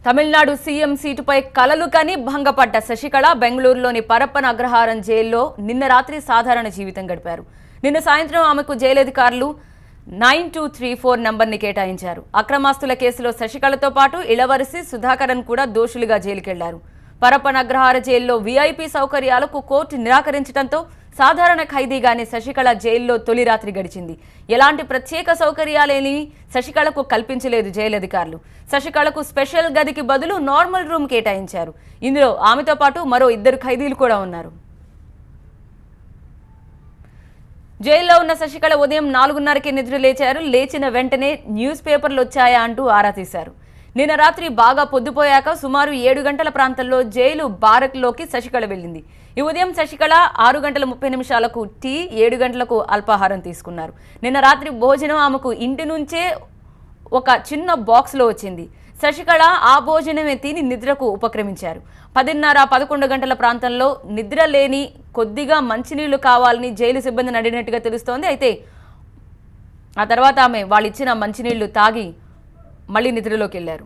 Tamil Nadu CM సీటుపై కలలు కని భంగపడ్డ శశికళ బెంగళూరులోని పరప్పన అగ్రహారం జైల్లో నిన్న రాత్రి సాధారణ జీవితం గడిపారు. నిన్న సాయంత్రం ఆమెకు జైలు అధికారులు 9234 నంబర్ని కేటాయించారు. అక్రమాస్తుల కేసులో శశికళతో పాటు ఇళవరసి సుధాకరన్ కూడా దోషులుగా జైలుకెళ్లారు. పరప్పన అగ్రహార జైల్లో వీఐపీ సౌకర్యాలకు కోర్టు నిరాకరించడంతో సాధారణ ఖైదీగానే శశికళ జైల్లో తొలి రాత్రి గడిచింది. ఎలాంటి ప్రత్యేక సౌకర్యాలేని శశికళకు కల్పించలేదు జైలు అధికారులు. శశికళకు స్పెషల్ గదికి బదులు నార్మల్ రూమ్ కేటాయించారు. ఇందులో ఆమెతో పాటు మరో 2 ఖైదీలు కూడా ఉన్నారు. జైల్లో ఉన్న శశికళ ఉదయం 4:30కి నిద్ర లేచారు. లేచిన వెంటనే న్యూస్ పేపర్లు వచ్చాయా అంటూ ఆరా తీశారు. నిన్న రాత్రి బాగా పొద్దుపోయాక సుమారు 7 గంటల ప్రాంతంలో జైలు బారక్లోకి శశికళ వెళ్ళింది. ఈ ఉదయం శశికళ 6:30 టీ, 7 గంటలకు అల్పాహారం తీసుకున్నారు. నిన్న రాత్రి భోజనం ఆమెకు ఇంటి నుంచే ఒక చిన్న బాక్స్లో వచ్చింది. శశికళ ఆ భోజనమే తిని నిద్రకు ఉపక్రమించారు. 10:30-11 గంటల ప్రాంతంలో నిద్ర లేని కొద్దిగా మంచినీళ్లు కావాలని జైలు సిబ్బందిని అడిగినట్టుగా తెలుస్తోంది. అయితే ఆ తర్వాత ఆమె వాళ్ళు ఇచ్చిన మంచినీళ్లు తాగి మళ్ళీ నిద్రలోకి వెళ్లారు.